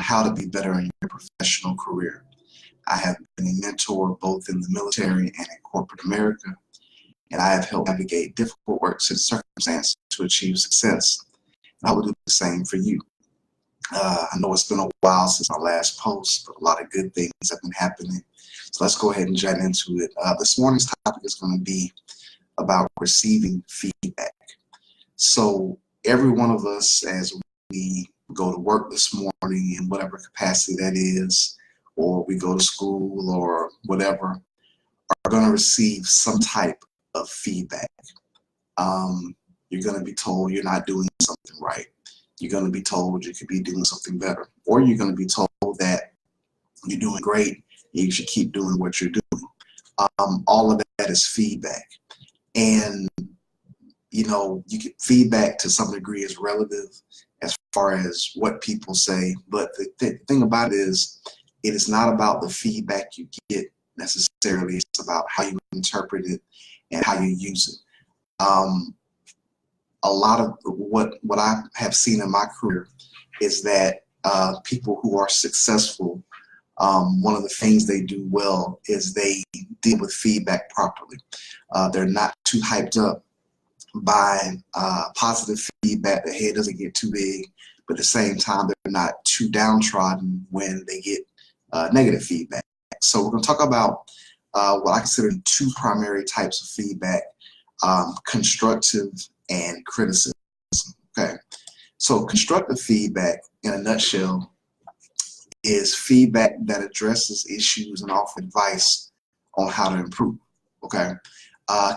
how to be better in your professional career. I have been a mentor both in the military and in corporate America, and I have helped navigate difficult work circumstances to achieve success. And I will do the same for you. I know it's been a while since my last post, but a lot of good things have been happening. So let's go ahead and jump into it. This morning's topic is going to be about receiving feedback. So every one of us, as we go to work this morning in whatever capacity that is, or we go to school or whatever, are going to receive some type of feedback. You're going to be told you're not doing something right. You're going to be told you could be doing something better, or you're going to be told that you're doing great, you should keep doing what you're doing. All of that is feedback. And, you know, you get feedback to some degree is relative as far as what people say. But the thing about it is not about the feedback you get necessarily. It's about how you interpret it and how you use it. A lot of what I have seen in my career is that people who are successful, one of the things they do well is they deal with feedback properly. They're not too hyped up by positive feedback. The head doesn't get too big, but at the same time, they're not too downtrodden when they get negative feedback. So we're going to talk about what I consider two primary types of feedback, constructive and criticism. Okay, so constructive feedback in a nutshell is feedback that addresses issues and offers advice on how to improve. Okay,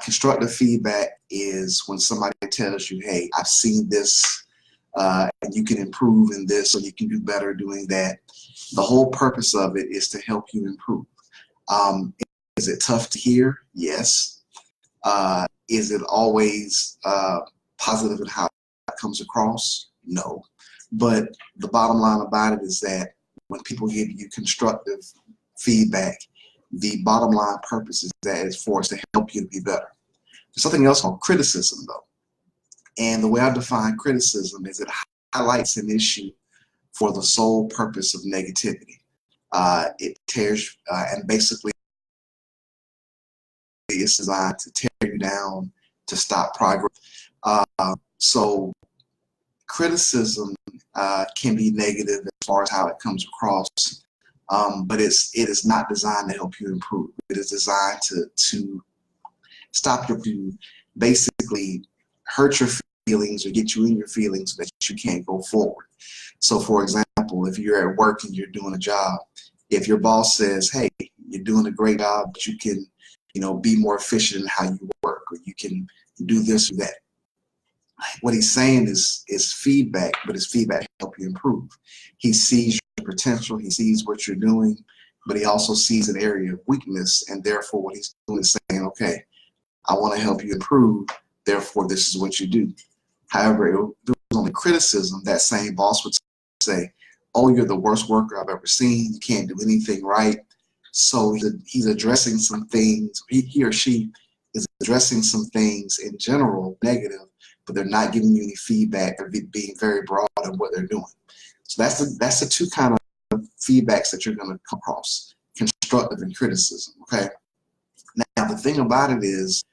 constructive feedback is when somebody tells you, hey, I've seen this and you can improve in this, or you can do better doing that. The whole purpose of it is to help you improve. Is it tough to hear? Yes. Is it always positive in how it comes across? No. But the bottom line about it is that when people give you constructive feedback, the bottom line purpose is that it's for us to help you to be better. There's something else called criticism, though. And the way I define criticism is it highlights an issue for the sole purpose of negativity. It tears, and basically it's designed to tear you down, to stop progress. So criticism can be negative as far as how it comes across, but it is not designed to help you improve. It is designed to stop you, to basically hurt your feelings or get you in your feelings so that you can't go forward. So for example, if you're at work and you're doing a job, if your boss says, hey, you're doing a great job, but you can, be more efficient in how you work, or you can do this or that. What he's saying is feedback, but it's feedback to help you improve. He sees your potential, he sees what you're doing, but he also sees an area of weakness, and therefore what he's doing is saying, okay, I want to help you improve, therefore this is what you do. However, if it was only criticism, that same boss would say, oh, you're the worst worker I've ever seen, you can't do anything right. So he's addressing some things, he or she is addressing some things in general, negative, but they're not giving you any feedback or being very broad in what they're doing. So that's the two kind of feedbacks that you're going to come across, constructive and criticism, okay? Now, the thing about it is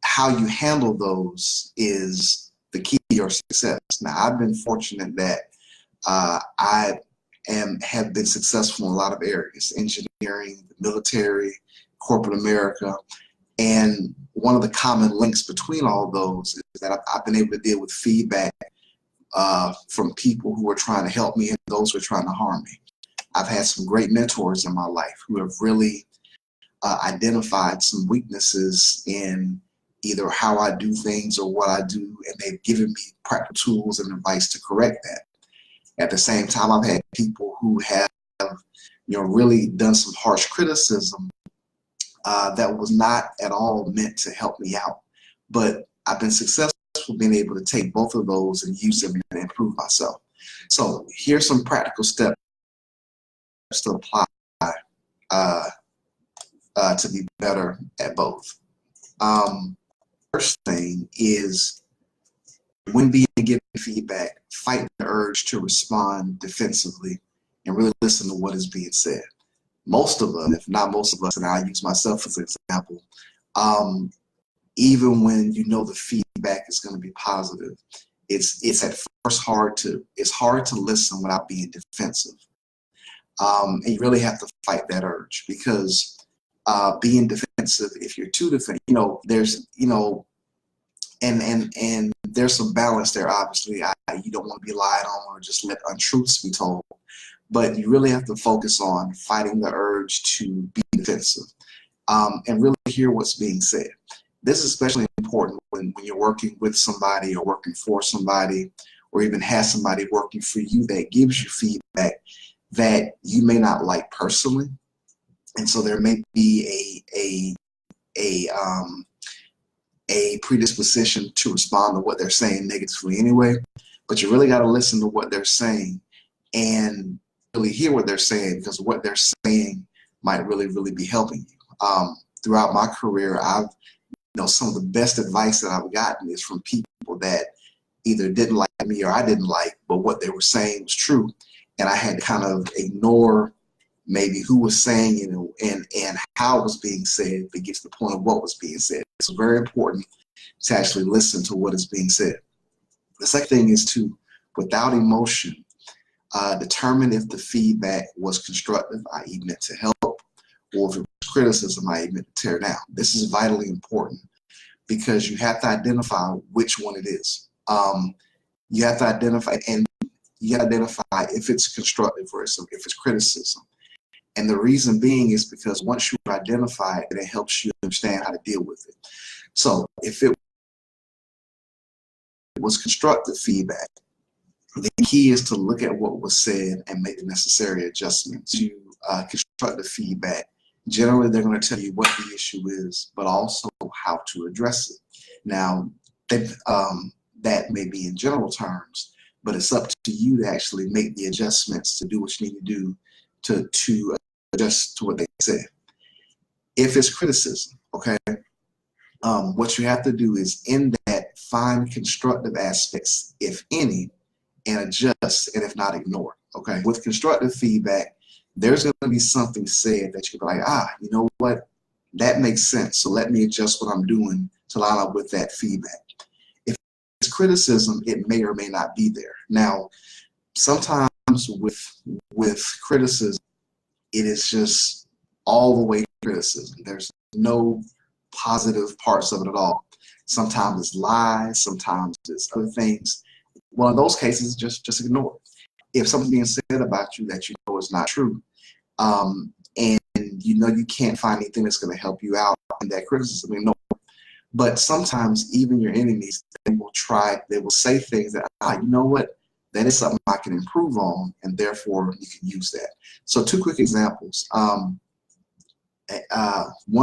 how you handle those is the key to your success. Now, I've been fortunate that have been successful in a lot of areas, engineering, the military, corporate America, and one of the common links between all those is that I've been able to deal with feedback from people who are trying to help me and those who are trying to harm me. I've had some great mentors in my life who have really identified some weaknesses in either how I do things or what I do, and they've given me practical tools and advice to correct that. At the same time, I've had people who have, really done some harsh criticism that was not at all meant to help me out. But I've been successful being able to take both of those and use them and improve myself. So here's some practical steps to apply to be better at both. First thing is, when being given feedback, fight the urge to respond defensively and really listen to what is being said. Most of us, if not most of us, and I use myself as an example, even when you know the feedback is going to be positive, it's at first hard to listen without being defensive. And you really have to fight that urge, because being defensive, if you're too defensive, there's and there's some balance there. Obviously, you don't want to be lied on or just let untruths be told, but you really have to focus on fighting the urge to be defensive, and really hear what's being said. This is especially important when you're working with somebody or working for somebody, or even have somebody working for you that gives you feedback that you may not like personally. And so there may be a predisposition to respond to what they're saying negatively anyway, but you really got to listen to what they're saying and really hear what they're saying, because what they're saying might really, really be helping you. Throughout my career, some of the best advice that I've gotten is from people that either didn't like me or I didn't like, but what they were saying was true. And I had to kind of ignore maybe who was saying it and how it was being said to get to the point of what was being said. It's very important to actually listen to what is being said. The second thing is to, without emotion, determine if the feedback was constructive, i.e. meant to help, or if it was criticism, i.e. meant to tear down. This is vitally important, because you have to identify which one it is. You have to identify, and you identify if it's constructive or if it's criticism. And the reason being is because once you identify it, it helps you understand how to deal with it. So if it was constructive feedback, the key is to look at what was said and make the necessary adjustments. To constructive feedback, generally they're going to tell you what the issue is, but also how to address it. Now, that may be in general terms, but it's up to you to actually make the adjustments to do what you need to do to adjust to what they said. If it's criticism, okay, what you have to do is in that find constructive aspects, if any, and adjust, and if not, ignore. Okay, with constructive feedback, there's going to be something said that you can be like, you know what, that makes sense. So let me adjust what I'm doing to line up with that feedback. If it's criticism, it may or may not be there. Now, sometimes with criticism, it is just all the way criticism. There's no positive parts of it at all. Sometimes it's lies, sometimes it's other things. Well, in those cases, just ignore it. If something's being said about you that you know is not true, and you know you can't find anything that's going to help you out in that criticism, ignore it. But sometimes even your enemies, they will say things that, you know what, that is something I can improve on, and therefore you can use that. So 2 quick examples. One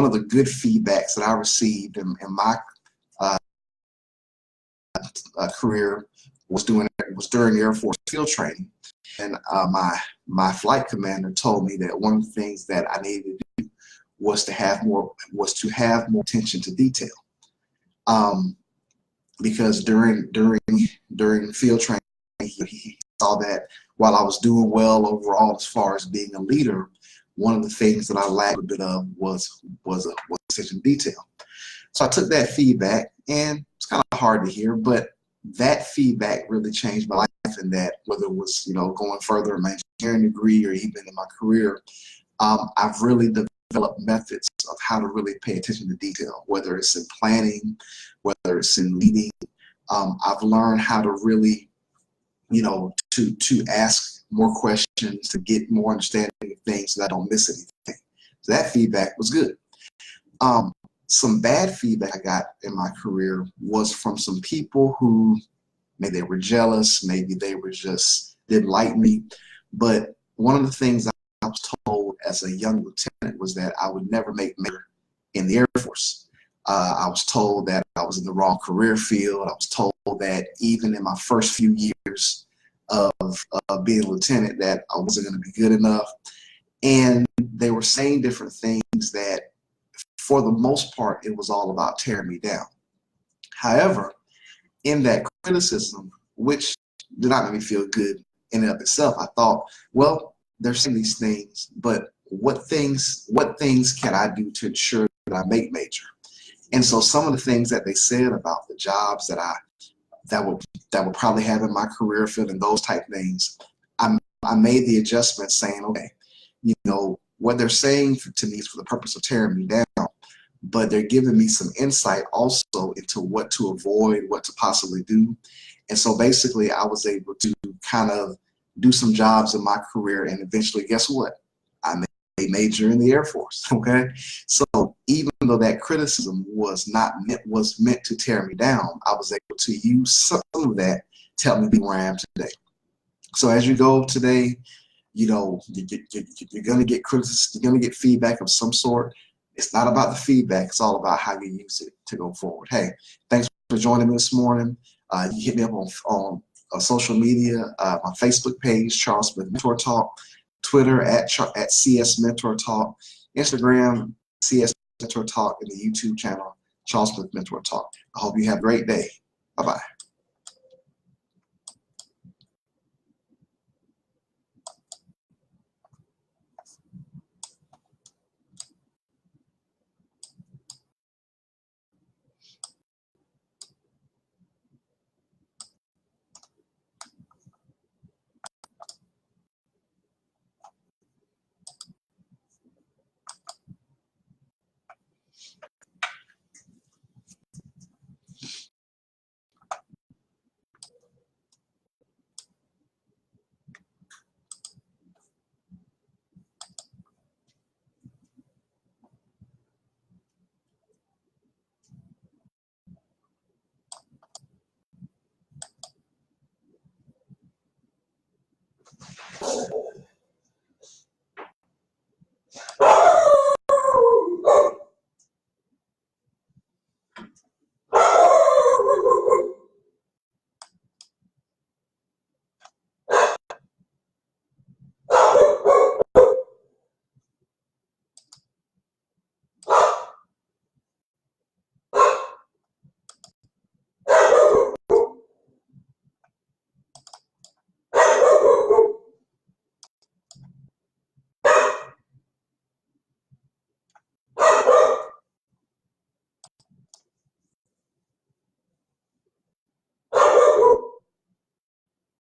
of the good feedbacks that I received in my career was during Air Force field training, and my flight commander told me that one of the things that I needed to do was to have more attention to detail, because during field training he saw that while I was doing well overall as far as being a leader, one of the things that I lacked a bit of was attention to detail. So I took that feedback, and it's kind of hard to hear, but that feedback really changed my life, in that whether it was going further in my engineering degree or even in my career, I've really developed methods of how to really pay attention to detail, whether it's in planning, whether it's in leading. I've learned how to really to ask more questions, to get more understanding of things so that I don't miss anything. So that feedback was good. Some bad feedback I got in my career was from some people who maybe they were jealous, maybe they were just didn't like me. But one of the things I was told as a young lieutenant was that I would never make major in the Air Force. I was told that I was in the wrong career field. I was told that even in my first few years of being a lieutenant that I wasn't going to be good enough. And they were saying different things that, for the most part, it was all about tearing me down. However, in that criticism, which did not make me feel good in and of itself, I thought, well, they're saying these things, but what things can I do to ensure that I make major? And so some of the things that they said about the jobs that will probably have in my career field and those type things, I made the adjustment saying, okay, you know, what they're saying to me is for the purpose of tearing me down, but they're giving me some insight also into what to avoid, what to possibly do. And so basically I was able to kind of do some jobs in my career, and eventually, guess what? I made a major in the Air Force, okay? So even though that criticism was meant to tear me down, I was able to use some of that to help me be where I am today. So as you go today, you know, you're going to get criticism, you're going to get feedback of some sort. It's not about the feedback, it's all about how you use it to go forward. Hey, thanks for joining me this morning. You hit me up on social media, my Facebook page, Charles Smith Mentor Talk, Twitter at CS Mentor Talk, Instagram, CS Mentor Talk, and the YouTube channel, Charles Smith Mentor Talk. I hope you have a great day. Bye-bye.